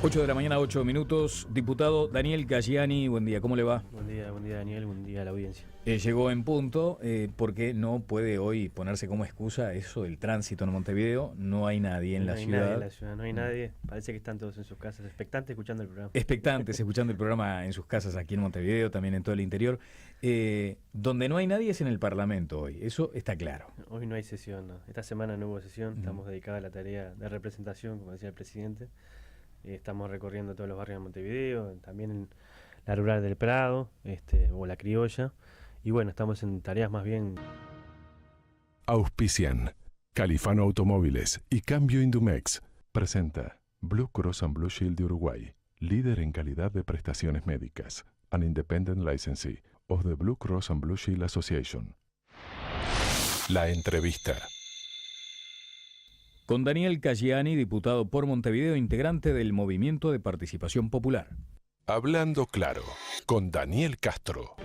8 de la mañana, 8 minutos. Diputado Daniel Galliani, buen día, ¿cómo le va? Buen día Daniel, buen día a la audiencia. Llegó en punto porque no puede hoy ponerse como excusa eso del tránsito en Montevideo. No hay nadie en la ciudad. No hay nadie en la ciudad, no hay nadie. Parece que están todos en sus casas, expectantes escuchando el programa. Expectantes, escuchando el programa en sus casas aquí en Montevideo, también en todo el interior. Donde no hay nadie es en el Parlamento hoy, eso está claro. Hoy no hay sesión, no. Esta semana no hubo sesión, estamos dedicados a la tarea de representación, como decía el presidente. Estamos recorriendo todos los barrios de Montevideo, también en la rural del Prado, o la criolla. Y bueno, estamos en tareas más bien. Auspician Califano Automóviles y Cambio Indumex. Presenta Blue Cross and Blue Shield de Uruguay, líder en calidad de prestaciones médicas. An independent licensee of the Blue Cross and Blue Shield Association. La entrevista. Con Daniel Galliani, diputado por Montevideo, integrante del Movimiento de Participación Popular. Hablando claro, con Daniel Castro.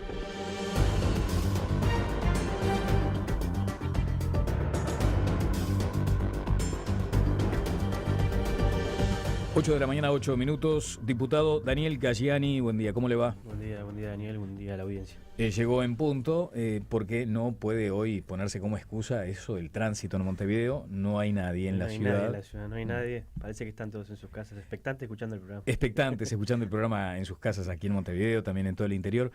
8 de la mañana, 8 minutos. Diputado Daniel Galliani, buen día, ¿cómo le va? Buen día Daniel, buen día a la audiencia. Llegó en punto porque no puede hoy ponerse como excusa eso del tránsito en Montevideo. No hay nadie en la ciudad. No hay nadie en la ciudad, no hay nadie. Parece que están todos en sus casas, expectantes escuchando el programa. Expectantes escuchando el programa en sus casas aquí en Montevideo, también en todo el interior.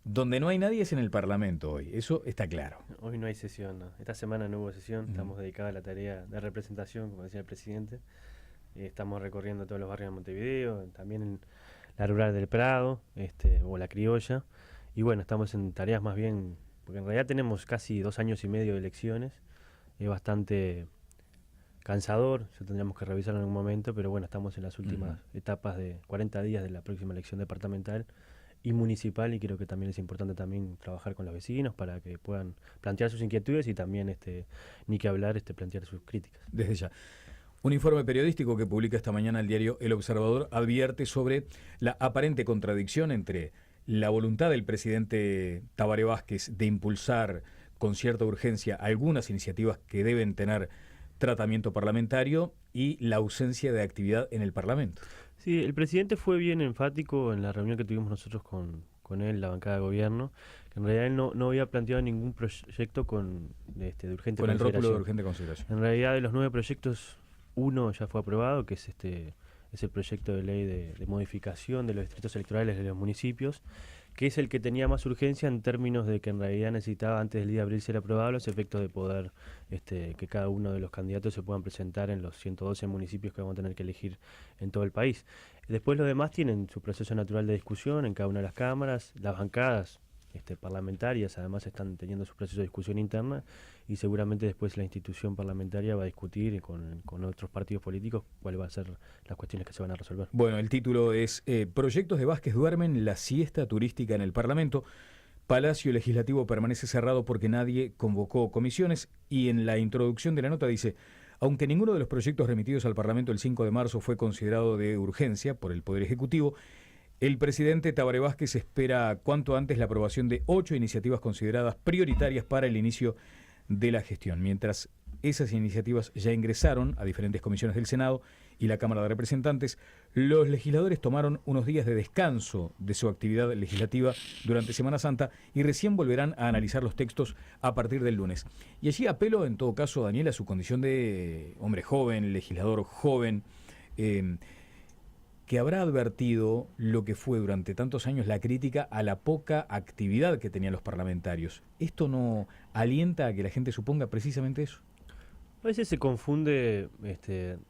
Donde no hay nadie es en el Parlamento hoy, eso está claro. Hoy no hay sesión, no. Esta semana no hubo sesión, estamos dedicados a la tarea de representación, como decía el presidente. Estamos recorriendo todos los barrios de Montevideo, también en la rural del Prado, o la criolla. Y bueno, estamos en tareas más bien, porque en realidad tenemos casi 2 años y medio de elecciones. Es bastante cansador, eso tendríamos que revisar en algún momento, pero bueno, estamos en las últimas etapas de 40 días de la próxima elección departamental y municipal, y creo que también es importante también trabajar con los vecinos para que puedan plantear sus inquietudes y también, ni que hablar, plantear sus críticas. Desde ya. Un informe periodístico que publica esta mañana el diario El Observador advierte sobre la aparente contradicción entre la voluntad del presidente Tabaré Vázquez de impulsar con cierta urgencia algunas iniciativas que deben tener tratamiento parlamentario y la ausencia de actividad en el Parlamento. Sí, el presidente fue bien enfático en la reunión que tuvimos nosotros con él, la bancada de gobierno, que en realidad él no había planteado ningún proyecto de urgente consideración. Con el rótulo de urgente consideración. En realidad, de los 9 proyectos, uno ya fue aprobado, que es el proyecto de ley de modificación de los distritos electorales de los municipios, que es el que tenía más urgencia en términos de que en realidad necesitaba antes del día de abril ser aprobado, los efectos de poder que cada uno de los candidatos se puedan presentar en los 112 municipios que vamos a tener que elegir en todo el país. Después los demás tienen su proceso natural de discusión en cada una de las cámaras, las bancadas parlamentarias además están teniendo su proceso de discusión interna, y seguramente después la institución parlamentaria va a discutir con otros partidos políticos cuáles van a ser las cuestiones que se van a resolver. Bueno, el título es Proyectos de Vázquez duermen la siesta turística en el Parlamento. Palacio Legislativo permanece cerrado porque nadie convocó comisiones, y en la introducción de la nota dice: aunque ninguno de los proyectos remitidos al Parlamento el 5 de marzo fue considerado de urgencia por el Poder Ejecutivo, el presidente Tabaré Vázquez espera cuanto antes la aprobación de 8 iniciativas consideradas prioritarias para el inicio de la gestión. Mientras esas iniciativas ya ingresaron a diferentes comisiones del Senado y la Cámara de Representantes, los legisladores tomaron unos días de descanso de su actividad legislativa durante Semana Santa y recién volverán a analizar los textos a partir del lunes. Y allí apelo, en todo caso, Daniel, a su condición de hombre joven, legislador joven, que habrá advertido lo que fue durante tantos años la crítica a la poca actividad que tenían los parlamentarios. ¿Esto no alienta a que la gente suponga precisamente eso? A veces se confunde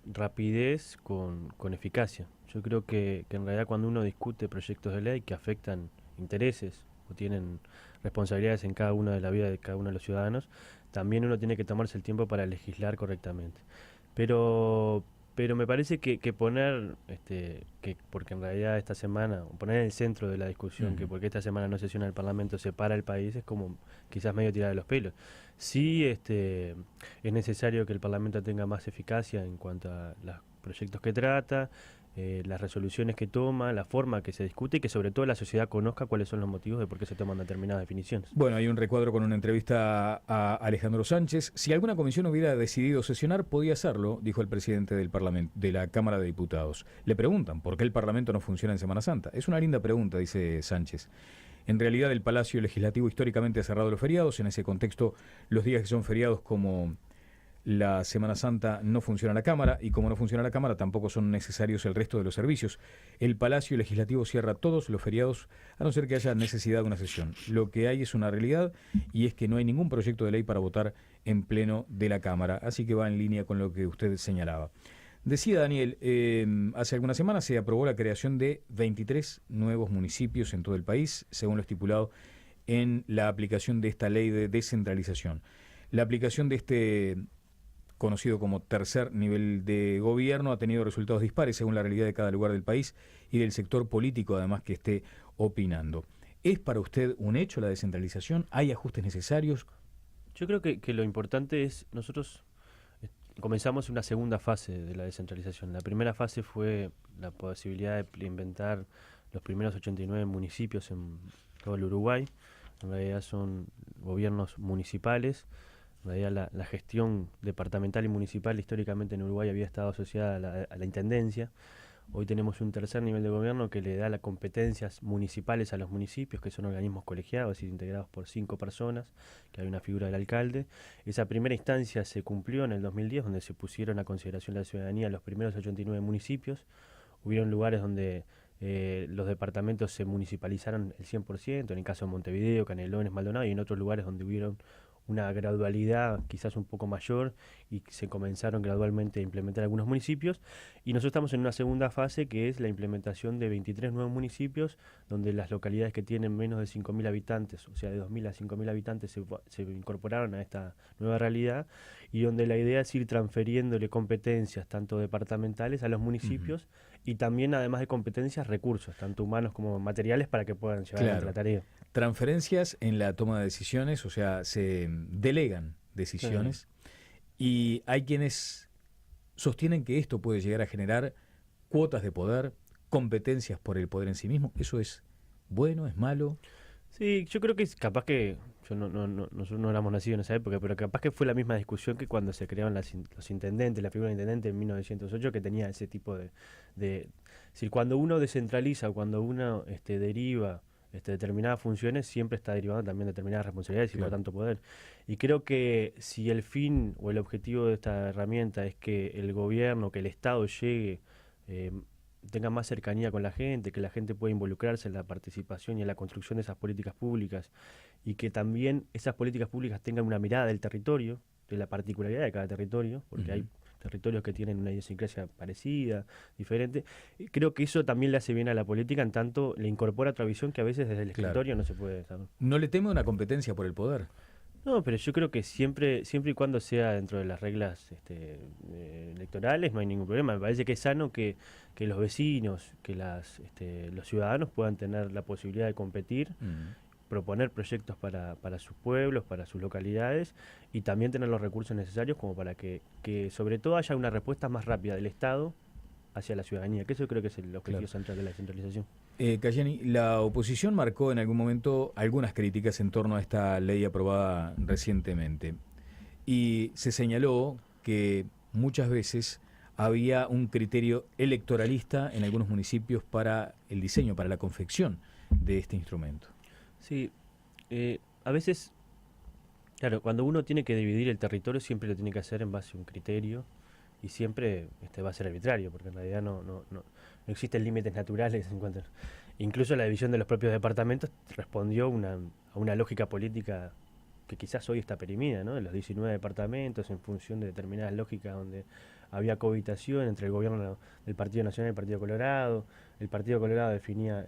rapidez con eficacia. Yo creo que en realidad cuando uno discute proyectos de ley que afectan intereses o tienen responsabilidades en cada una de la vida de cada uno de los ciudadanos, también uno tiene que tomarse el tiempo para legislar correctamente. Pero me parece que poner, porque en realidad esta semana, poner en el centro de la discusión, que porque esta semana no sesiona el Parlamento separa el país, es como quizás medio tirar de los pelos. Sí, es necesario que el Parlamento tenga más eficacia en cuanto a los proyectos que trata, las resoluciones que toma, la forma que se discute y que sobre todo la sociedad conozca cuáles son los motivos de por qué se toman determinadas definiciones. Bueno, hay un recuadro con una entrevista a Alejandro Sánchez. Si alguna comisión hubiera decidido sesionar, podía hacerlo, dijo el presidente del Parlamento, de la Cámara de Diputados. Le preguntan por qué el Parlamento no funciona en Semana Santa. Es una linda pregunta, dice Sánchez. En realidad, el Palacio Legislativo históricamente ha cerrado los feriados. En ese contexto, los días que son feriados como la Semana Santa no funciona la Cámara, y como no funciona la Cámara tampoco son necesarios el resto de los servicios. El Palacio Legislativo cierra todos los feriados a no ser que haya necesidad de una sesión. Lo que hay es una realidad, y es que no hay ningún proyecto de ley para votar en pleno de la Cámara, así que va en línea con lo que usted señalaba. Decía Daniel, hace algunas semanas se aprobó la creación de 23 nuevos municipios en todo el país, según lo estipulado en la aplicación de esta ley de descentralización. La aplicación de este conocido como tercer nivel de gobierno ha tenido resultados dispares según la realidad de cada lugar del país y del sector político, además, que esté opinando. ¿Es para usted un hecho la descentralización? ¿Hay ajustes necesarios? Yo creo que lo importante es, nosotros comenzamos una segunda fase de la descentralización. La primera fase fue la posibilidad de inventar los primeros 89 municipios en todo el Uruguay. En realidad son gobiernos municipales. En realidad la gestión departamental y municipal históricamente en Uruguay había estado asociada a la intendencia. Hoy tenemos un tercer nivel de gobierno que le da las competencias municipales a los municipios, que son organismos colegiados y integrados por 5 personas, que hay una figura del alcalde. Esa primera instancia se cumplió en el 2010, donde se pusieron a consideración de la ciudadanía los primeros 89 municipios. Hubieron lugares donde los departamentos se municipalizaron el 100%, en el caso de Montevideo, Canelones, Maldonado, y en otros lugares donde hubieron una gradualidad quizás un poco mayor y se comenzaron gradualmente a implementar algunos municipios, y nosotros estamos en una segunda fase que es la implementación de 23 nuevos municipios, donde las localidades que tienen menos de 5.000 habitantes, o sea de 2.000 a 5.000 habitantes, se incorporaron a esta nueva realidad, y donde la idea es ir transfiriéndole competencias tanto departamentales a los municipios y también, además de competencias, recursos, tanto humanos como materiales, para que puedan llevar adelante la tarea. Transferencias en la toma de decisiones, o sea, se delegan decisiones, y hay quienes sostienen que esto puede llegar a generar cuotas de poder, competencias por el poder en sí mismo. ¿Eso es bueno, es malo? Sí, yo creo que es capaz que, nosotros no éramos nacidos en esa época, pero capaz que fue la misma discusión que cuando se crearon los intendentes, la figura de intendente en 1908, que tenía ese tipo de es decir, cuando uno descentraliza, cuando uno deriva determinadas funciones, siempre está derivando también determinadas responsabilidades y por tanto poder. Y creo que si el fin o el objetivo de esta herramienta es que el gobierno, que el Estado llegue, tenga más cercanía con la gente, que la gente pueda involucrarse en la participación y en la construcción de esas políticas públicas, y que también esas políticas públicas tengan una mirada del territorio, de la particularidad de cada territorio, porque hay territorios que tienen una idiosincrasia parecida, diferente. Y creo que eso también le hace bien a la política, en tanto le incorpora otra visión que a veces desde el escritorio no se puede saber. ¿No le teme una competencia por el poder? No, pero yo creo que siempre y cuando sea dentro de las reglas electorales no hay ningún problema. Me parece que es sano que los vecinos, que los ciudadanos puedan tener la posibilidad de competir, proponer proyectos para sus pueblos, para sus localidades, y también tener los recursos necesarios como para que sobre todo haya una respuesta más rápida del Estado hacia la ciudadanía, que eso creo que es el objetivo central de la descentralización. Cayeni, la oposición marcó en algún momento algunas críticas en torno a esta ley aprobada recientemente, y se señaló que muchas veces había un criterio electoralista en algunos municipios para el diseño, para la confección de este instrumento. Sí, a veces, claro, cuando uno tiene que dividir el territorio siempre lo tiene que hacer en base a un criterio, y siempre va a ser arbitrario, porque en realidad no existen límites naturales en cuanto. Incluso la división de los propios departamentos respondió a una lógica política que quizás hoy está perimida, ¿no? De los 19 departamentos en función de determinadas lógicas donde había cohabitación entre el gobierno del Partido Nacional y el Partido Colorado. El Partido Colorado definía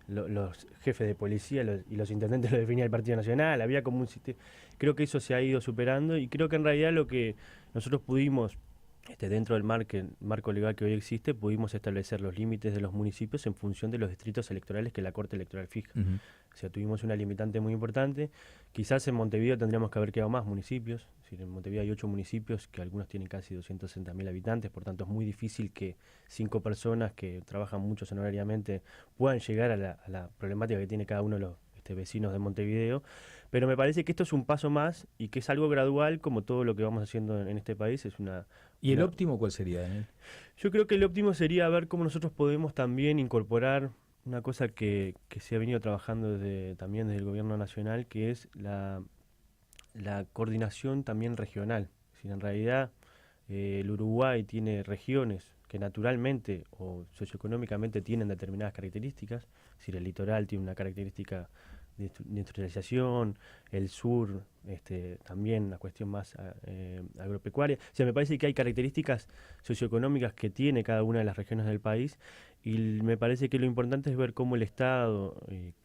los jefes de policía y los intendentes lo definía el Partido Nacional. Había como un sistema. Creo que eso se ha ido superando, y creo que en realidad lo que nosotros pudimos dentro del marco legal que hoy existe, pudimos establecer los límites de los municipios en función de los distritos electorales que la Corte Electoral fija. Ujú. O sea, tuvimos una limitante muy importante. Quizás en Montevideo tendríamos que haber quedado más municipios. Es decir, en Montevideo hay 8 municipios que algunos tienen casi 260.000 habitantes, por tanto es muy difícil que 5 personas que trabajan mucho honorariamente puedan llegar a la problemática que tiene cada uno de los vecinos de Montevideo. Pero me parece que esto es un paso más y que es algo gradual, como todo lo que vamos haciendo en este país. Es ¿Y el una- óptimo cuál sería, Daniel? Yo creo que el óptimo sería ver cómo nosotros podemos también incorporar una cosa que se ha venido trabajando también desde el gobierno nacional, que es la coordinación también regional. Es decir, en realidad el Uruguay tiene regiones que naturalmente o socioeconómicamente tienen determinadas características. Es decir, el litoral tiene una característica de industrialización, el sur también una cuestión más agropecuaria. O sea, me parece que hay características socioeconómicas que tiene cada una de las regiones del país y me parece que lo importante es ver cómo el Estado,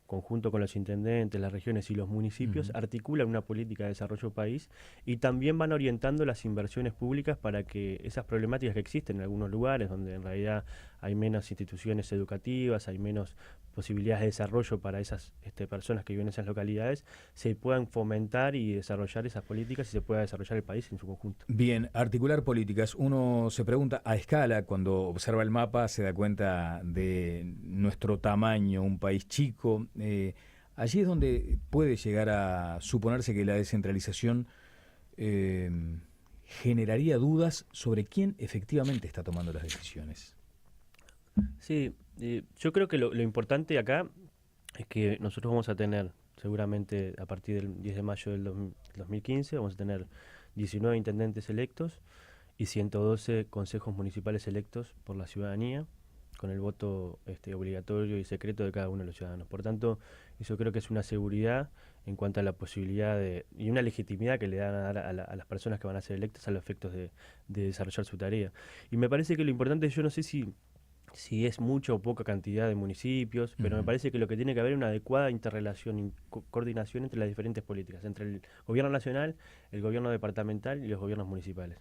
conjunto con los intendentes, las regiones y los municipios, Ujú. articulan una política de desarrollo país y también van orientando las inversiones públicas para que esas problemáticas que existen en algunos lugares, donde en realidad hay menos instituciones educativas, hay menos posibilidades de desarrollo para esas personas que viven en esas localidades, se puedan fomentar y desarrollar esas políticas y se pueda desarrollar el país en su conjunto. Bien, articular políticas. Uno se pregunta a escala, cuando observa el mapa, se da cuenta de nuestro tamaño, un país chico. Allí es donde puede llegar a suponerse que la descentralización eh, generaría dudas sobre quién efectivamente está tomando las decisiones. Sí, yo creo que lo importante acá es que nosotros vamos a tener, seguramente a partir del 10 de mayo del 2015, vamos a tener 19 intendentes electos y 112 consejos municipales electos por la ciudadanía, con el voto obligatorio y secreto de cada uno de los ciudadanos. Por tanto, eso creo que es una seguridad en cuanto a la posibilidad y una legitimidad que le dan a las personas que van a ser electas a los efectos de desarrollar su tarea. Y me parece que lo importante, yo no sé si es mucha o poca cantidad de municipios, pero me Ujú. parece que lo que tiene que haber es una adecuada interrelación y coordinación entre las diferentes políticas, entre el gobierno nacional, el gobierno departamental y los gobiernos municipales.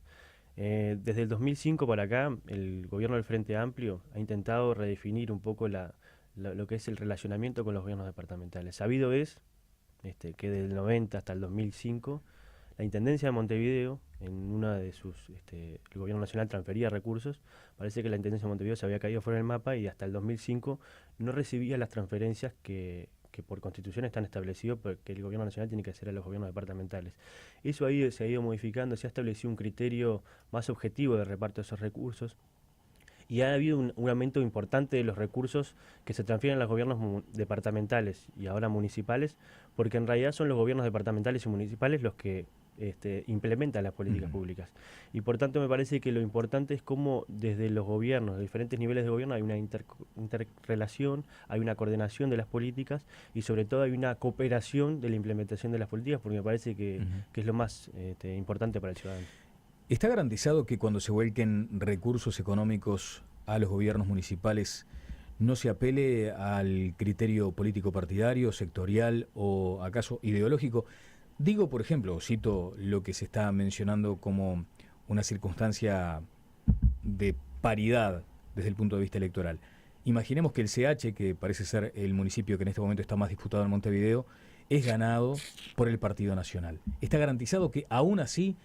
Desde el 2005 para acá, el gobierno del Frente Amplio ha intentado redefinir un poco lo que es el relacionamiento con los gobiernos departamentales. Sabido es que desde el 90 hasta el 2005 la Intendencia de Montevideo, en una de el gobierno nacional transfería recursos, parece que la Intendencia de Montevideo se había caído fuera del mapa y hasta el 2005 no recibía las transferencias que por constitución están establecidos, porque el gobierno nacional tiene que hacer a los gobiernos departamentales. Eso ahí se ha ido modificando, se ha establecido un criterio más objetivo de reparto de esos recursos y ha habido un aumento importante de los recursos que se transfieren a los gobiernos departamentales y ahora municipales, porque en realidad son los gobiernos departamentales y municipales los que implementan las políticas Ujú. públicas. Y por tanto me parece que lo importante es cómo desde los gobiernos, de diferentes niveles de gobierno, hay una interrelación, hay una coordinación de las políticas y sobre todo hay una cooperación de la implementación de las políticas, porque me parece Ujú. que es lo más importante para el ciudadano. ¿Está garantizado que cuando se vuelquen recursos económicos a los gobiernos municipales no se apele al criterio político partidario, sectorial o acaso ideológico? Digo, por ejemplo, cito lo que se está mencionando como una circunstancia de paridad desde el punto de vista electoral. Imaginemos que el CH, que parece ser el municipio que en este momento está más disputado en Montevideo, es ganado por el Partido Nacional. ¿Está garantizado que aún así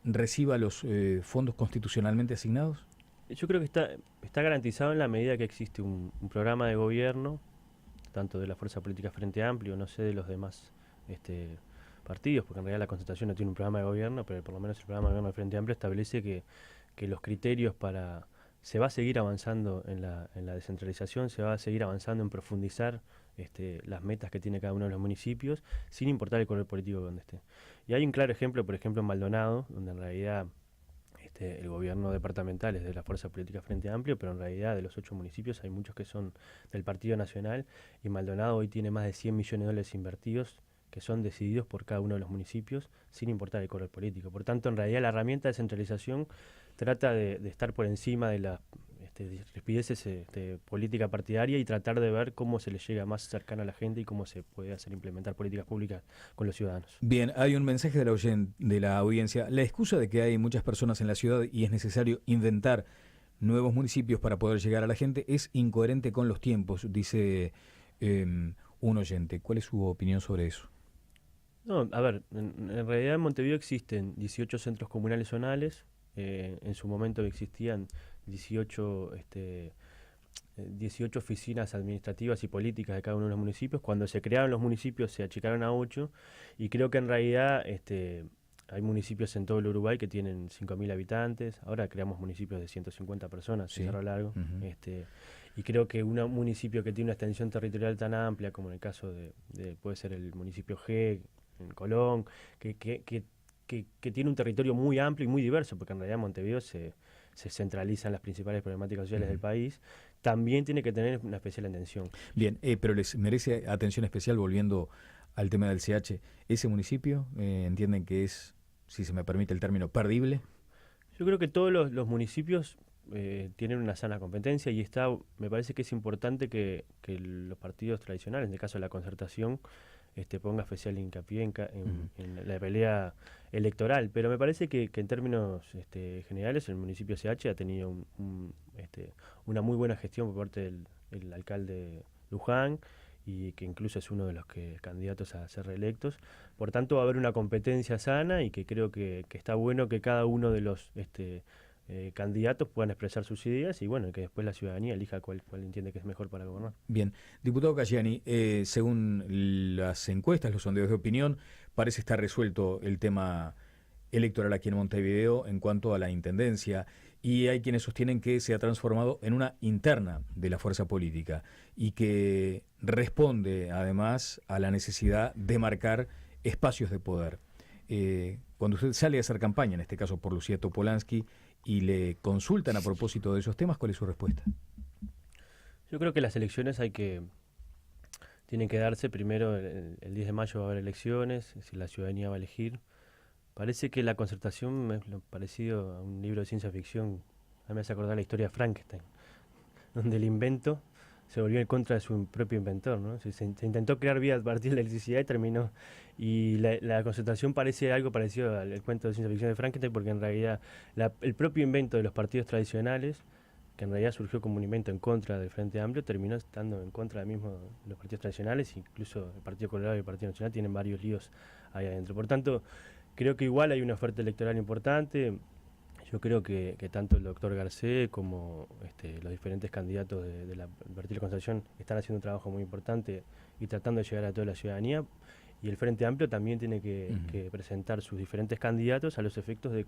reciba los fondos constitucionalmente asignados? Yo creo que está garantizado en la medida que existe un programa de gobierno, tanto de la Fuerza Política Frente Amplio, no sé de los demás partidos, porque en realidad la Concertación no tiene un programa de gobierno, pero por lo menos el programa de gobierno del Frente Amplio establece que los criterios para... Se va a seguir avanzando en la descentralización, se va a seguir avanzando en profundizar las metas que tiene cada uno de los municipios, sin importar el color político donde esté. Y hay un claro ejemplo, por ejemplo, en Maldonado, donde en realidad el gobierno departamental es de la Fuerza Política Frente Amplio, pero en realidad de los 8 municipios hay muchos que son del Partido Nacional y Maldonado hoy tiene más de 100 millones de dólares invertidos que son decididos por cada uno de los municipios sin importar el color político. Por tanto, en realidad la herramienta de centralización trata de estar por encima de las rispideces política partidaria y tratar de ver cómo se le llega más cercano a la gente y cómo se puede hacer implementar políticas públicas con los ciudadanos. Bien, hay un mensaje de la audiencia. La excusa de que hay muchas personas en la ciudad y es necesario inventar nuevos municipios para poder llegar a la gente es incoherente con los tiempos, dice un oyente. ¿Cuál es su opinión sobre eso? No, a ver, en realidad en Montevideo existen 18 centros comunales zonales. En su momento existían 18 oficinas administrativas y políticas de cada uno de los municipios. Cuando se crearon los municipios se achicaron a 8 y creo que en realidad hay municipios en todo el Uruguay que tienen 5.000 habitantes. Ahora creamos municipios de 150 personas, Sí. Cerro Largo. Uh-huh. Y creo que un municipio que tiene una extensión territorial tan amplia como en el caso puede ser el municipio G en Colón, que tiene un territorio muy amplio y muy diverso, porque en realidad Montevideo se centralizan las principales problemáticas sociales del país, también tiene que tener una especial atención. Bien, pero les merece atención especial, volviendo al tema del CH, ¿ese municipio entienden que es, si se me permite el término, perdible? Yo creo que todos los municipios tienen una sana competencia y me parece que es importante que los partidos tradicionales, en el caso de la concertación, ponga especial hincapié en la pelea electoral, pero me parece que en términos generales el municipio CH ha tenido una muy buena gestión por parte del alcalde Luján, y que incluso es uno de los candidatos a ser reelectos. Por tanto, va a haber una competencia sana y que creo que está bueno que cada uno de los candidatos puedan expresar sus ideas y bueno, que después la ciudadanía elija cuál entiende que es mejor para gobernar. Bien, diputado Caggiani, según las encuestas, los sondeos de opinión, parece estar resuelto el tema electoral aquí en Montevideo en cuanto a la intendencia, y hay quienes sostienen que se ha transformado en una interna de la fuerza política y que responde además a la necesidad de marcar espacios de poder. Cuando usted sale a hacer campaña, en este caso por Lucía Topolansky, y le consultan a propósito de esos temas, ¿cuál es su respuesta? Yo creo que las elecciones tienen que darse primero, el 10 de mayo va a haber elecciones, si la ciudadanía va a elegir. Parece que la concertación es lo parecido a un libro de ciencia ficción, a mí me hace acordar la historia de Frankenstein, donde el invento se volvió en contra de su propio inventor, ¿no? Se intentó crear vida a partir de la electricidad y terminó. Y la concertación parece algo parecido al cuento de ciencia ficción de Frankenstein, porque en realidad el propio invento de los partidos tradicionales, que en realidad surgió como un invento en contra del Frente Amplio, terminó estando en contra de los partidos tradicionales, incluso el Partido Colorado y el Partido Nacional tienen varios líos ahí adentro. Por tanto, creo que igual hay una oferta electoral importante. Yo creo que tanto el doctor Garcés como los diferentes candidatos del Partido de la Concertación están haciendo un trabajo muy importante y tratando de llegar a toda la ciudadanía. Y el Frente Amplio también tiene que presentar sus diferentes candidatos a los efectos de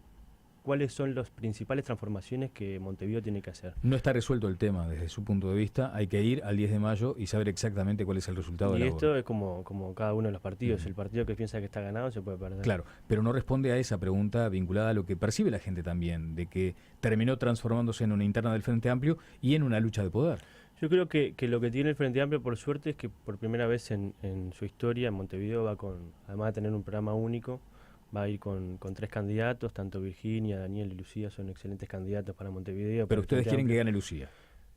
cuáles son las principales transformaciones que Montevideo tiene que hacer. No está resuelto el tema desde su punto de vista, hay que ir al 10 de mayo y saber exactamente cuál es el resultado de la Y esto obra. es como cada uno de los partidos, el partido que piensa que está ganado se puede perder. Claro, pero no responde a esa pregunta vinculada a lo que percibe la gente también, de que terminó transformándose en una interna del Frente Amplio y en una lucha de poder. Yo creo que lo que tiene el Frente Amplio, por suerte, es que por primera vez en su historia, en Montevideo además de tener un programa único, va a ir con 3 candidatos, tanto Virginia, Daniel y Lucía son excelentes candidatos para Montevideo. Pero ustedes quieren que gane Lucía.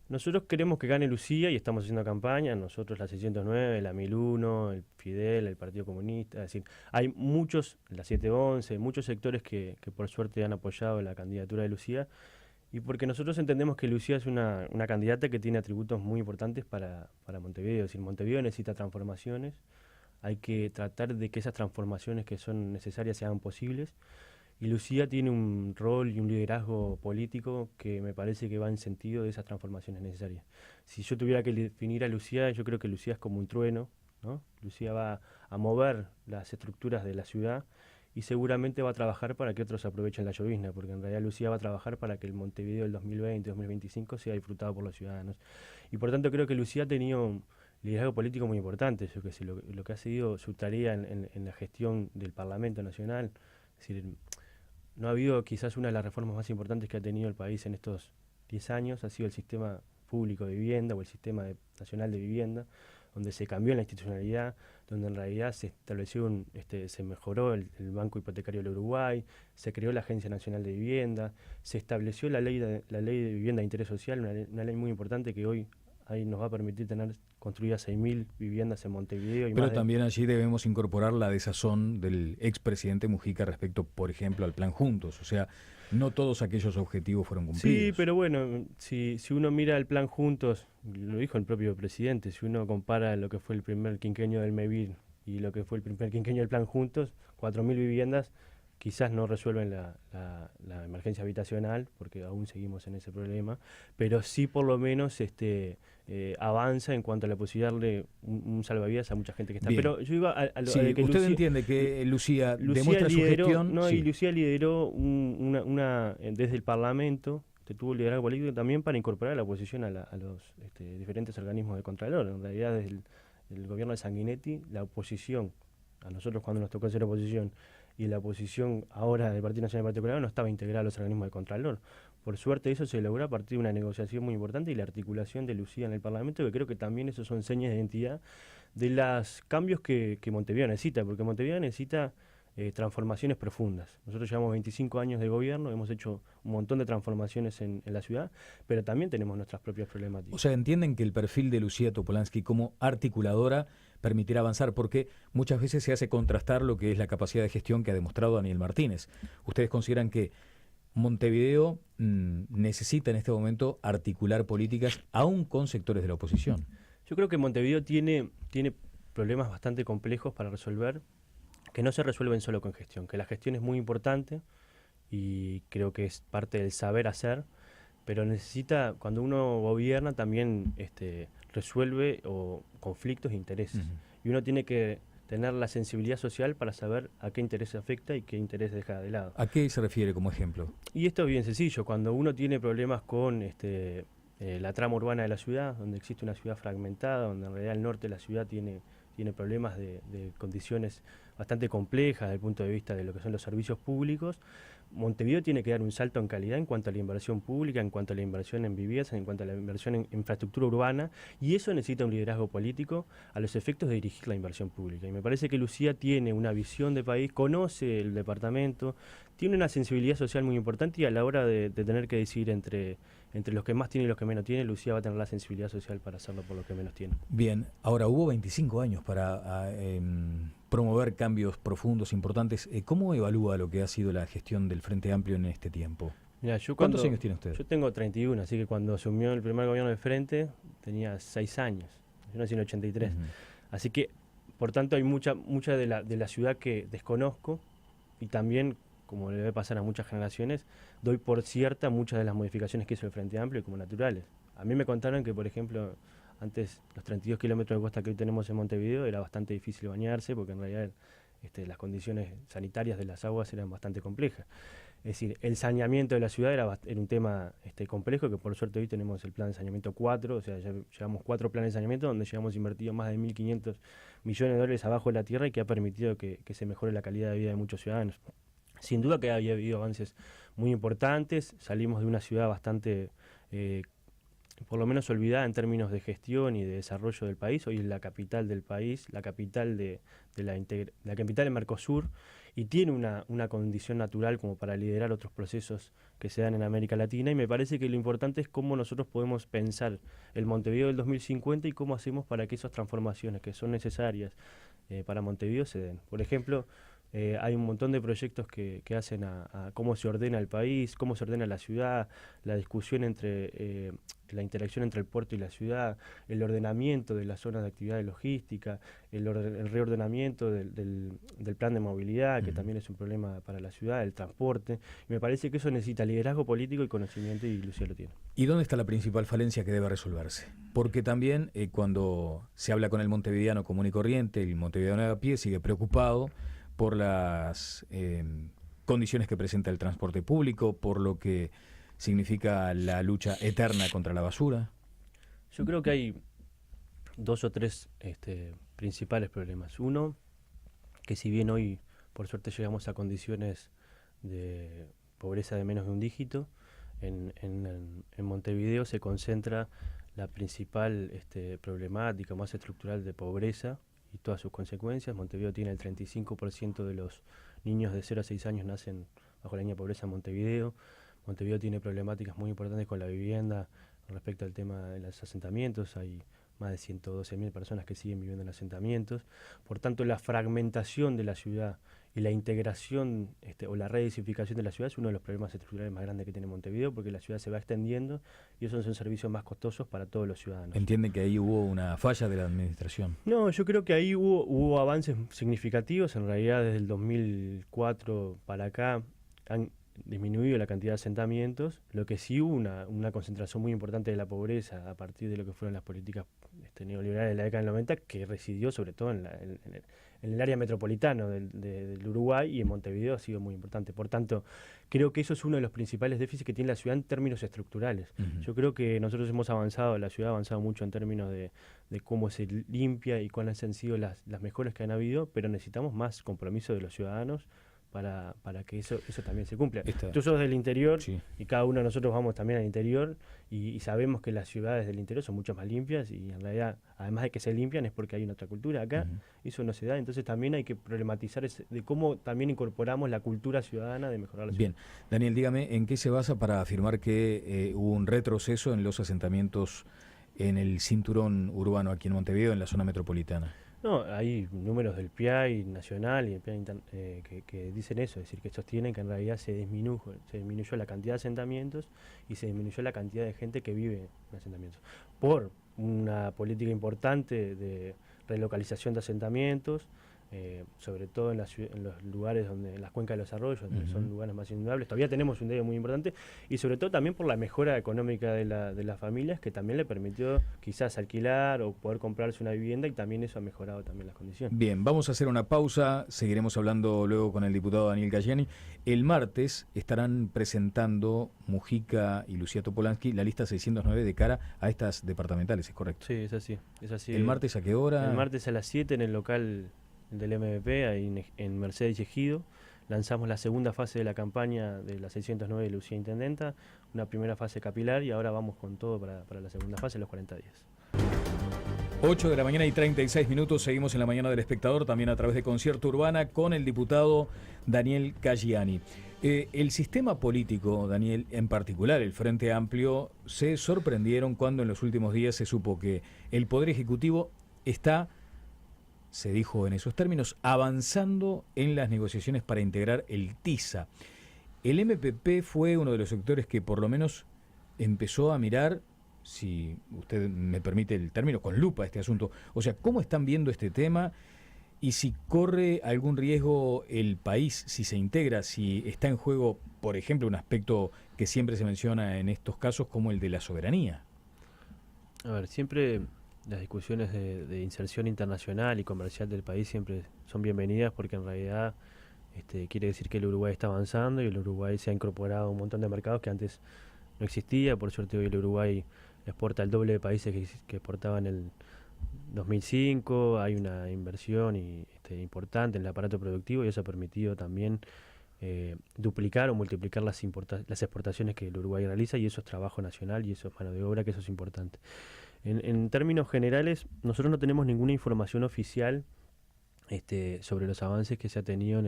Nosotros queremos que gane Lucía y estamos haciendo campaña, nosotros la 609, la 1001, el Fidel, el Partido Comunista, es decir, hay muchos, la 711, muchos sectores que por suerte han apoyado la candidatura de Lucía, y porque nosotros entendemos que Lucía es una candidata que tiene atributos muy importantes para Montevideo, es decir, Montevideo necesita transformaciones, hay que tratar de que esas transformaciones que son necesarias sean posibles, y Lucía tiene un rol y un liderazgo político que me parece que va en sentido de esas transformaciones necesarias. Si yo tuviera que definir a Lucía, yo creo que Lucía es como un trueno, ¿no? Lucía va a mover las estructuras de la ciudad y seguramente va a trabajar para que otros aprovechen la llovizna, porque en realidad Lucía va a trabajar para que el Montevideo del 2020-2025 sea disfrutado por los ciudadanos. Y por tanto creo que Lucía ha tenido un liderazgo político muy importante, yo que sé, lo que ha sido su tarea en la gestión del Parlamento Nacional, es decir, no ha habido quizás una de las reformas más importantes que ha tenido el país en estos 10 años, ha sido el sistema público de vivienda o el sistema nacional de vivienda, donde se cambió la institucionalidad, donde en realidad se estableció se mejoró el Banco Hipotecario del Uruguay, se creó la Agencia Nacional de Vivienda, se estableció la ley de vivienda de interés social, una ley muy importante que hoy ahí nos va a permitir tener construidas 6.000 viviendas en Montevideo. Pero también allí debemos incorporar la desazón del expresidente Mujica respecto, por ejemplo, al Plan Juntos. O sea, no todos aquellos objetivos fueron cumplidos. Sí, pero bueno, si uno mira el Plan Juntos, lo dijo el propio presidente, si uno compara lo que fue el primer quinquenio del MEVIR y lo que fue el primer quinquenio del Plan Juntos, 4.000 viviendas quizás no resuelven la emergencia habitacional, porque aún seguimos en ese problema, pero sí por lo menos avanza en cuanto a la posibilidad de darle un salvavidas a mucha gente que está. Bien. Pero yo iba a lo Sí, de que usted entiende que Lucía demuestra su gestión. No, sí. y Lucía lideró desde el Parlamento, tuvo liderazgo político también para incorporar a la oposición a los diferentes organismos de Contralor. En realidad, desde el gobierno de Sanguinetti, la oposición, a nosotros cuando nos tocó hacer oposición, y la oposición ahora del Partido Nacional del Partido Colorado no estaba integrada a los organismos de Contralor. Por suerte eso se logró a partir de una negociación muy importante y la articulación de Lucía en el Parlamento, que creo que también esos son señas de identidad de los cambios que Montevideo necesita, porque Montevideo necesita transformaciones profundas. Nosotros llevamos 25 años de gobierno, hemos hecho un montón de transformaciones en la ciudad, pero también tenemos nuestras propias problemáticas. O sea, entienden que el perfil de Lucía Topolansky como articuladora permitirá avanzar, porque muchas veces se hace contrastar lo que es la capacidad de gestión que ha demostrado Daniel Martínez. ¿Ustedes consideran que Montevideo necesita en este momento articular políticas aún con sectores de la oposición? Yo creo que Montevideo tiene problemas bastante complejos para resolver, que no se resuelven solo con gestión, que la gestión es muy importante y creo que es parte del saber hacer, pero necesita, cuando uno gobierna, también resuelve conflictos e intereses. Y uno tiene que tener la sensibilidad social para saber a qué interés afecta y qué interés deja de lado. ¿A qué se refiere como ejemplo? Y esto es bien sencillo, cuando uno tiene problemas con la trama urbana de la ciudad, donde existe una ciudad fragmentada, donde en realidad el norte de la ciudad tiene problemas de condiciones bastante complejas desde el punto de vista de lo que son los servicios públicos, Montevideo tiene que dar un salto en calidad en cuanto a la inversión pública, en cuanto a la inversión en viviendas, en cuanto a la inversión en infraestructura urbana, y eso necesita un liderazgo político a los efectos de dirigir la inversión pública. Y me parece que Lucía tiene una visión de país, conoce el departamento, tiene una sensibilidad social muy importante y a la hora de tener que decidir entre los que más tienen y los que menos tienen, Lucía va a tener la sensibilidad social para hacerlo por los que menos tienen. Bien, ahora hubo 25 años para promover cambios profundos, importantes. ¿Cómo evalúa lo que ha sido la gestión del Frente Amplio en este tiempo? Mirá, ¿Cuántos años tiene usted? Yo tengo 31, así que cuando asumió el primer gobierno de Frente tenía 6 años. Yo nací en el 83. Así que, por tanto, hay mucha de la ciudad que desconozco y también, como le debe pasar a muchas generaciones, doy por cierta muchas de las modificaciones que hizo el Frente Amplio como naturales. A mí me contaron que, por ejemplo, antes los 32 kilómetros de costa que hoy tenemos en Montevideo era bastante difícil bañarse porque en realidad las condiciones sanitarias de las aguas eran bastante complejas. Es decir, el saneamiento de la ciudad era un tema complejo, que por suerte hoy tenemos el plan de saneamiento 4, o sea, ya llevamos 4 planes de saneamiento donde llevamos invertido más de 1.500 millones de dólares abajo de la tierra y que ha permitido que se mejore la calidad de vida de muchos ciudadanos. Sin duda que había habido avances muy importantes, salimos de una ciudad bastante, por lo menos olvidada en términos de gestión y de desarrollo del país. Hoy es la capital del país, la capital la capital de Mercosur, y tiene una condición natural como para liderar otros procesos que se dan en América Latina, y me parece que lo importante es cómo nosotros podemos pensar el Montevideo del 2050 y cómo hacemos para que esas transformaciones que son necesarias para Montevideo se den. Por ejemplo, hay un montón de proyectos que hacen a cómo se ordena el país, cómo se ordena la ciudad, la discusión entre la interacción entre el puerto y la ciudad, el ordenamiento de las zonas de actividad logística, el reordenamiento del plan de movilidad, que también es un problema para la ciudad, el transporte. Y me parece que eso necesita liderazgo político y conocimiento, y Lucía lo tiene. ¿Y dónde está la principal falencia que debe resolverse? Porque también cuando se habla con el montevideano común y corriente, el montevideano de a pie sigue preocupado por las condiciones que presenta el transporte público, por lo que significa la lucha eterna contra la basura. Yo creo que hay 2 o 3 principales problemas. Uno, que si bien hoy por suerte llegamos a condiciones de pobreza de menos de un dígito, en Montevideo se concentra la principal problemática más estructural de pobreza y todas sus consecuencias. Montevideo tiene el 35% de los niños de 0 a 6 años nacen bajo la línea de pobreza en Montevideo. Montevideo tiene problemáticas muy importantes con la vivienda respecto al tema de los asentamientos. Hay más de 112.000 personas que siguen viviendo en asentamientos. Por tanto, la fragmentación de la ciudad y la integración o la redensificación de la ciudad es uno de los problemas estructurales más grandes que tiene Montevideo, porque la ciudad se va extendiendo y esos son servicios más costosos para todos los ciudadanos. ¿Entienden que ahí hubo una falla de la administración? No, yo creo que ahí hubo avances significativos. En realidad, desde el 2004 para acá han disminuido la cantidad de asentamientos. Lo que sí hubo una concentración muy importante de la pobreza a partir de lo que fueron las políticas neoliberales de la década del 90, que residió sobre todo en el área metropolitana del Uruguay, y en Montevideo ha sido muy importante. Por tanto, creo que eso es uno de los principales déficits que tiene la ciudad en términos estructurales. Yo creo que nosotros hemos avanzado, la ciudad ha avanzado mucho en términos de cómo se limpia y cuáles han sido las mejoras que han habido, pero necesitamos más compromiso de los ciudadanos para que eso también se cumpla. Tú sos del interior, sí, y cada uno de nosotros vamos también al interior y sabemos que las ciudades del interior son mucho más limpias, y en realidad, además de que se limpian, es porque hay una otra cultura. Acá eso no se da, entonces también hay que problematizar de cómo también incorporamos la cultura ciudadana de mejorar la ciudad. Bien, Daniel, dígame, ¿en qué se basa para afirmar que hubo un retroceso en los asentamientos en el cinturón urbano aquí en Montevideo, en la zona metropolitana? No, hay números del PIAI nacional y del PIAI que dicen eso, es decir, que sostienen que en realidad se disminuyó la cantidad de asentamientos y se disminuyó la cantidad de gente que vive en asentamientos, por una política importante de relocalización de asentamientos, sobre todo en los lugares en las cuencas de los arroyos, donde son lugares más inundables. Todavía tenemos un debe muy importante, y sobre todo también por la mejora económica de las familias, que también le permitió quizás alquilar o poder comprarse una vivienda, y también eso ha mejorado también las condiciones. Bien, vamos a hacer una pausa, seguiremos hablando luego con el diputado Daniel Galliani. El martes estarán presentando Mujica y Lucía Topolansky la lista 609 de cara a estas departamentales, ¿es correcto? Sí, es así. ¿El martes a qué hora? El martes a las 7 en el local del MVP, ahí en Mercedes y Ejido. Lanzamos la segunda fase de la campaña de la 609 de Lucía Intendenta, una primera fase capilar, y ahora vamos con todo para la segunda fase, los 40 días. 8 de la mañana y 36 minutos, seguimos en la mañana del Espectador, también a través de Concierto Urbana, con el diputado Daniel Galliani. El sistema político, Daniel, en particular el Frente Amplio, se sorprendieron cuando en los últimos días se supo que el Poder Ejecutivo está, se dijo en esos términos, avanzando en las negociaciones para integrar el TISA. El MPP fue uno de los sectores que por lo menos empezó a mirar, si usted me permite el término, con lupa este asunto. O sea, ¿cómo están viendo este tema? Y si corre algún riesgo el país, si se integra, si está en juego, por ejemplo, un aspecto que siempre se menciona en estos casos como el de la soberanía. A ver, siempre las discusiones de inserción internacional y comercial del país siempre son bienvenidas, porque en realidad quiere decir que el Uruguay está avanzando y el Uruguay se ha incorporado a un montón de mercados que antes no existía. Por suerte hoy el Uruguay exporta el doble de países que exportaba en el 2005, hay una inversión importante en el aparato productivo, y eso ha permitido también duplicar o multiplicar las exportaciones que el Uruguay realiza, y eso es trabajo nacional y eso es mano de obra, que eso es importante. En términos generales, nosotros no tenemos ninguna información oficial sobre los avances que se ha tenido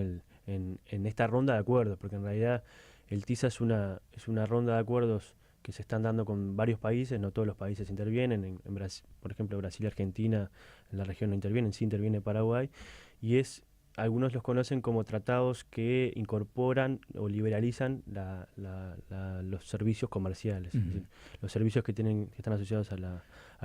en esta ronda de acuerdos, porque en realidad el TISA es una ronda de acuerdos que se están dando con varios países. No todos los países intervienen. En Brasil, por ejemplo, Brasil y Argentina en la región no intervienen, sí interviene Paraguay, y algunos los conocen como tratados que incorporan o liberalizan los servicios comerciales, es decir, los servicios que están asociados a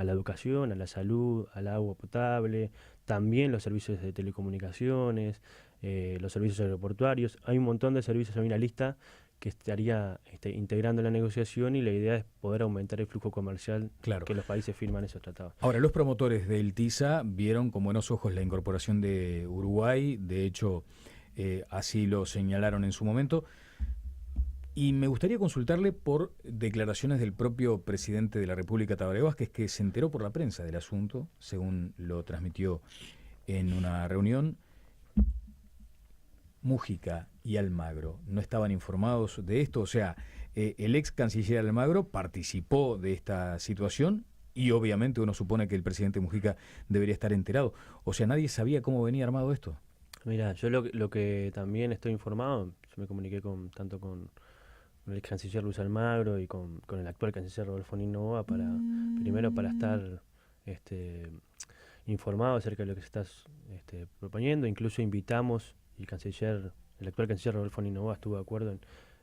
la educación, a la salud, al agua potable, también los servicios de telecomunicaciones, los servicios aeroportuarios. Hay un montón de servicios, hay una lista que estaría integrando la negociación, y la idea es poder aumentar el flujo comercial, claro, que los países firman esos tratados. Ahora, los promotores del TISA vieron con buenos ojos la incorporación de Uruguay, de hecho así lo señalaron en su momento, y me gustaría consultarle por declaraciones del propio presidente de la República, Tabaré Vázquez, que se enteró por la prensa del asunto, según lo transmitió en una reunión. Mujica y Almagro no estaban informados de esto, o sea, el ex canciller Almagro participó de esta situación y obviamente uno supone que el presidente Mujica debería estar enterado. O sea, nadie sabía cómo venía armado esto. Mira, yo lo que también estoy informado, yo me comuniqué tanto con el ex canciller Luis Almagro y con el actual canciller Rodolfo Noboa primero para estar informado acerca de lo que se está proponiendo. Incluso invitamos, y el actual canciller Rodolfo Noboa estuvo de acuerdo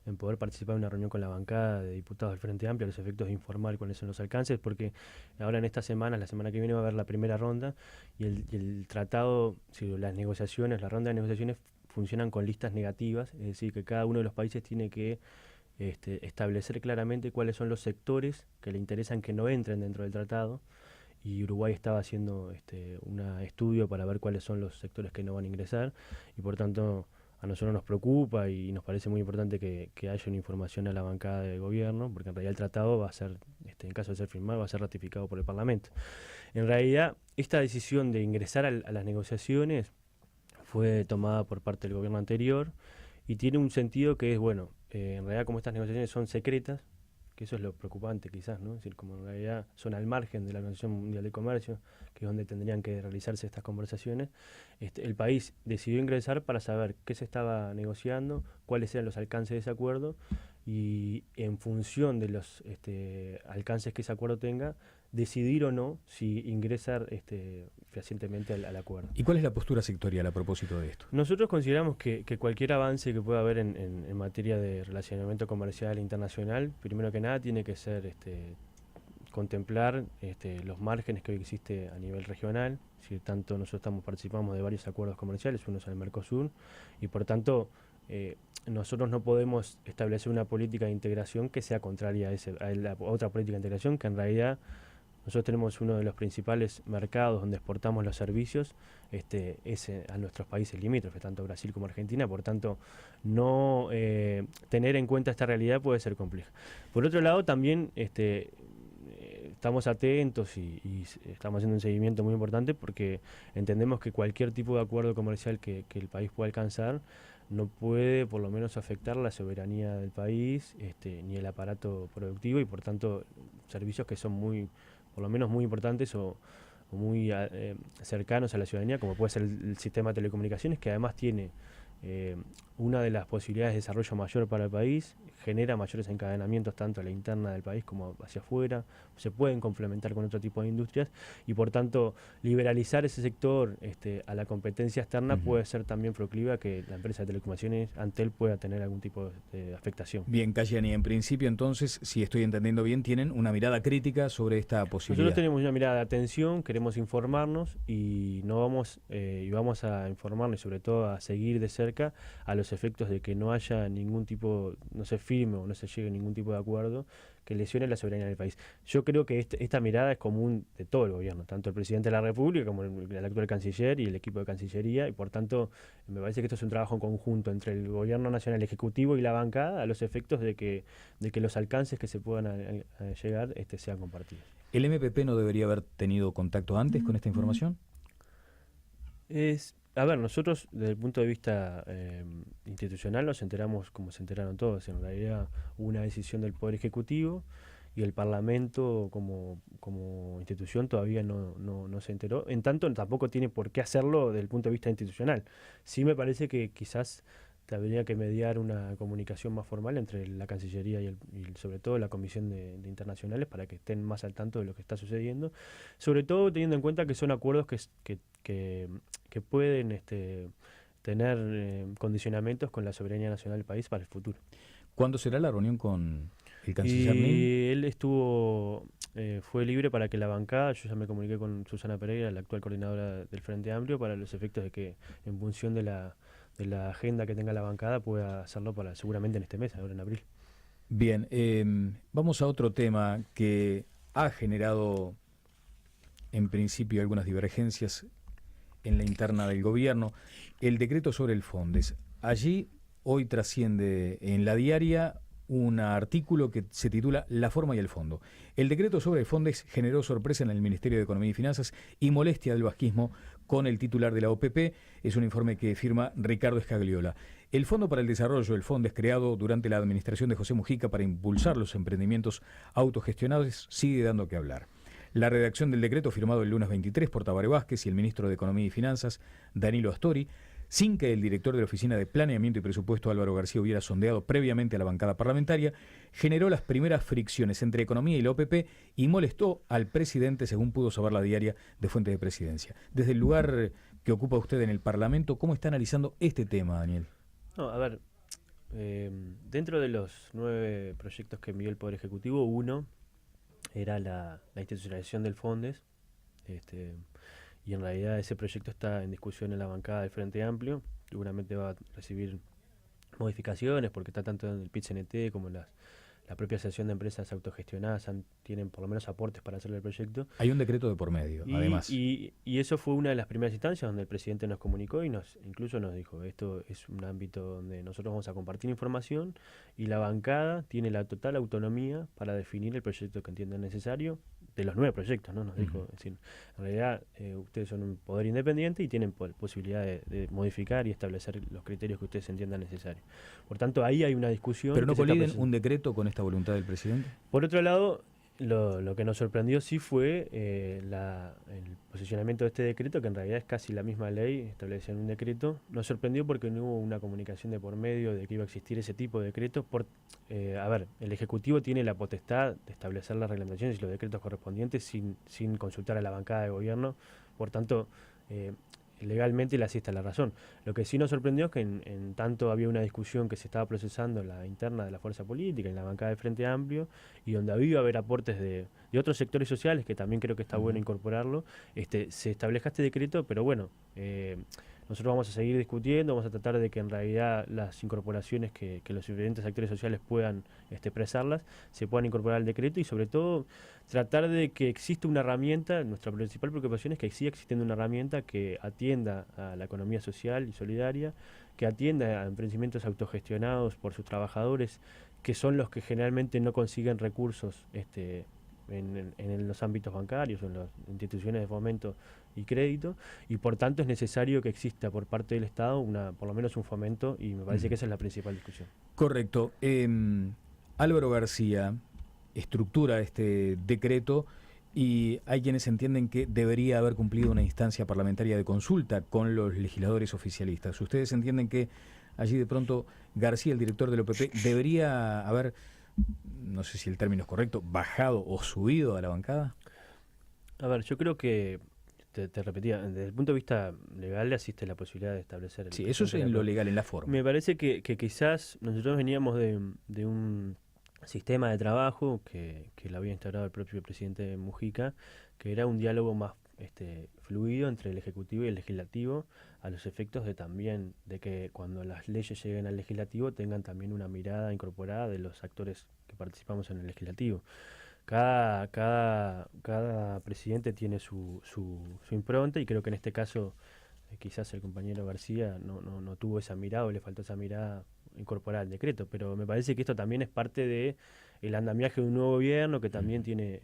en poder participar en una reunión con la bancada de diputados del Frente Amplio a los efectos de informar cuáles son los alcances, porque ahora en esta semana, la semana que viene, va a haber la primera ronda y el tratado, las ronda de negociaciones funcionan con listas negativas, es decir, que cada uno de los países tiene que establecer claramente cuáles son los sectores que le interesan que no entren dentro del tratado, y Uruguay estaba haciendo un estudio para ver cuáles son los sectores que no van a ingresar, y por tanto a nosotros nos preocupa y nos parece muy importante que haya una información a la bancada de gobierno, porque en realidad el tratado va a ser, en caso de ser firmado, va a ser ratificado por el Parlamento. En realidad, esta decisión de ingresar a las negociaciones fue tomada por parte del gobierno anterior y tiene un sentido que es, bueno, en realidad como estas negociaciones son secretas, que eso es lo preocupante quizás, ¿no? Es decir, como en realidad son al margen de la Organización Mundial de Comercio, que es donde tendrían que realizarse estas conversaciones, el país decidió ingresar para saber qué se estaba negociando, cuáles eran los alcances de ese acuerdo, y en función de los alcances que ese acuerdo tenga, decidir o no si ingresar fehacientemente al acuerdo. ¿Y cuál es la postura sectorial a propósito de esto? Nosotros consideramos que cualquier avance que pueda haber en materia de relacionamiento comercial internacional, primero que nada tiene que ser contemplar los márgenes que hoy existe a nivel regional. Si tanto nosotros participamos de varios acuerdos comerciales, uno es el Mercosur, y por tanto nosotros no podemos establecer una política de integración que sea contraria a la otra política de integración, que en realidad nosotros tenemos uno de los principales mercados donde exportamos los servicios, es a nuestros países limítrofes, tanto Brasil como Argentina, por tanto no tener en cuenta esta realidad puede ser compleja. Por otro lado, también estamos atentos y estamos haciendo un seguimiento muy importante porque entendemos que cualquier tipo de acuerdo comercial que el país pueda alcanzar no puede por lo menos afectar la soberanía del país ni el aparato productivo, y por tanto servicios que son por lo menos muy importantes o muy cercanos a la ciudadanía, como puede ser el sistema de telecomunicaciones, que además tiene una de las posibilidades de desarrollo mayor para el país, genera mayores encadenamientos tanto a la interna del país como hacia afuera, se pueden complementar con otro tipo de industrias, y por tanto liberalizar ese sector a la competencia externa puede ser también proclive a que la empresa de telecomunicaciones, Antel, pueda tener algún tipo de afectación. Bien, Cayani, en principio entonces, si estoy entendiendo bien, tienen una mirada crítica sobre esta posibilidad. Nosotros tenemos una mirada de atención, queremos informarnos y vamos a informarnos y sobre todo a seguir de cerca a los efectos de que no haya ningún tipo, no se firme o no se llegue a ningún tipo de acuerdo que lesione la soberanía del país. Yo creo que esta mirada es común de todo el gobierno, tanto el presidente de la República como el actual canciller y el equipo de Cancillería, y por tanto me parece que esto es un trabajo en conjunto entre el gobierno nacional, ejecutivo y la bancada, a los efectos de que los alcances que se puedan llegar sean compartidos. ¿El MPP no debería haber tenido contacto antes con esta información? A ver, nosotros desde el punto de vista institucional nos enteramos como se enteraron todos. En realidad hubo una decisión del Poder Ejecutivo y el Parlamento como institución todavía no se enteró. En tanto, tampoco tiene por qué hacerlo desde el punto de vista institucional. Sí me parece que quizás habría que mediar una comunicación más formal entre la Cancillería y sobre todo la Comisión de Internacionales para que estén más al tanto de lo que está sucediendo, sobre todo teniendo en cuenta que son acuerdos que pueden tener condicionamientos con la soberanía nacional del país para el futuro. ¿Cuándo será la reunión con el canciller Nin? Él fue libre para que la bancada, yo ya me comuniqué con Susana Pereira, la actual coordinadora del Frente Amplio, para los efectos de que en función de la agenda que tenga la bancada pueda hacerlo seguramente en este mes, ahora en abril. Bien, vamos a otro tema que ha generado en principio algunas divergencias en la interna del gobierno, el decreto sobre el Fondes. Allí hoy trasciende en la diaria un artículo que se titula La forma y el fondo. El decreto sobre el Fondes generó sorpresa en el Ministerio de Economía y Finanzas y molestia del vasquismo con el titular de la OPP. Es un informe que firma Ricardo Escagliola. El Fondo para el Desarrollo del Fondes, creado durante la administración de José Mujica para impulsar los emprendimientos autogestionados, sigue dando que hablar. La redacción del decreto firmado el lunes 23 por Tabaré Vázquez y el ministro de Economía y Finanzas, Danilo Astori, sin que el director de la Oficina de Planeamiento y Presupuesto, Álvaro García, hubiera sondeado previamente a la bancada parlamentaria, generó las primeras fricciones entre Economía y la OPP y molestó al presidente, según pudo saber la diaria de Fuentes de Presidencia. Desde el lugar que ocupa usted en el Parlamento, ¿cómo está analizando este tema, Daniel? No, a ver, dentro de los 9 proyectos que envió el Poder Ejecutivo, uno era la institucionalización del Fondes, y en realidad ese proyecto está en discusión en la bancada del Frente Amplio. Seguramente va a recibir modificaciones porque está tanto en el PIT-CNT como la propia Asociación de Empresas Autogestionadas tienen por lo menos aportes para hacerle el proyecto. Hay un decreto de por medio, además. Y eso fue una de las primeras instancias donde el presidente nos comunicó y incluso nos dijo, esto es un ámbito donde nosotros vamos a compartir información y la bancada tiene la total autonomía para definir el proyecto que entiendan necesario, de los 9 proyectos, ¿no? Nos dijo, es decir, en realidad ustedes son un poder independiente y tienen posibilidad de modificar y establecer los criterios que ustedes entiendan necesarios. Por tanto, ahí hay una discusión. ¿Pero no coliden un decreto con esta voluntad del presidente? Por otro lado, lo que nos sorprendió sí fue el posicionamiento de este decreto, que en realidad es casi la misma ley establecida en un decreto. Nos sorprendió porque no hubo una comunicación de por medio de que iba a existir ese tipo de decretos. A ver, el Ejecutivo tiene la potestad de establecer las reglamentaciones y los decretos correspondientes sin consultar a la bancada de gobierno. Por tanto, legalmente la asista la razón. Lo que sí nos sorprendió es que en tanto había una discusión que se estaba procesando en la interna de la fuerza política, en la bancada del Frente Amplio, y donde había haber aportes de otros sectores sociales, que también creo que está bueno incorporarlo, se establezca este decreto, pero bueno, nosotros vamos a seguir discutiendo, vamos a tratar de que en realidad las incorporaciones que los diferentes actores sociales puedan expresarlas, se puedan incorporar al decreto y sobre todo tratar de que exista una herramienta. Nuestra principal preocupación es que siga existiendo una herramienta que atienda a la economía social y solidaria, que atienda a emprendimientos autogestionados por sus trabajadores, que son los que generalmente no consiguen recursos en los ámbitos bancarios o en las instituciones de fomento y crédito, y por tanto es necesario que exista por parte del Estado por lo menos un fomento, y me parece que esa es la principal discusión. Correcto. Álvaro García estructura este decreto y hay quienes entienden que debería haber cumplido una instancia parlamentaria de consulta con los legisladores oficialistas. ¿Ustedes entienden que allí de pronto García, el director del OPP, debería haber, no sé si el término es correcto, bajado o subido a la bancada? A ver, yo creo que, te repetía, desde el punto de vista legal asiste la posibilidad de establecer... Sí, eso es en lo legal, en la forma. Me parece que quizás nosotros veníamos de un sistema de trabajo que lo había instaurado el propio presidente Mujica, que era un diálogo más fluido entre el Ejecutivo y el Legislativo, a los efectos de que cuando las leyes lleguen al Legislativo tengan también una mirada incorporada de los actores que participamos en el Legislativo. Cada presidente tiene su impronta, y creo que en este caso quizás el compañero García no tuvo esa mirada o le faltó esa mirada incorporada al decreto, pero me parece que esto también es parte de el andamiaje de un nuevo gobierno que también tiene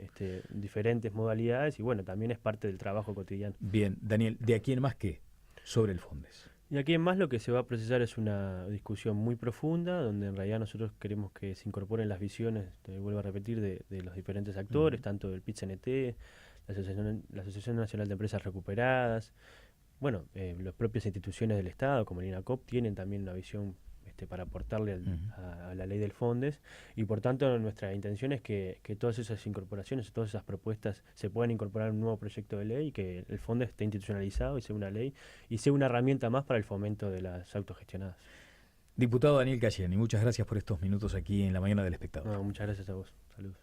diferentes modalidades y bueno, también es parte del trabajo cotidiano. Bien, Daniel, ¿de aquí en más qué? Sobre el Fondes. Y aquí en más lo que se va a procesar es una discusión muy profunda, donde en realidad nosotros queremos que se incorporen las visiones, te vuelvo a repetir, de los diferentes actores, tanto del PIT-CNT, la Asociación Nacional de Empresas Recuperadas, bueno, las propias instituciones del Estado, como el INACOP, tienen también una visión para aportarle a la ley del Fondes, y por tanto nuestra intención es que todas esas incorporaciones, todas esas propuestas se puedan incorporar en un nuevo proyecto de ley y que el Fondes esté institucionalizado y sea una ley y sea una herramienta más para el fomento de las autogestionadas. Diputado Daniel Cayeni, muchas gracias por estos minutos aquí en la mañana del Espectador. No, muchas gracias a vos. Saludos.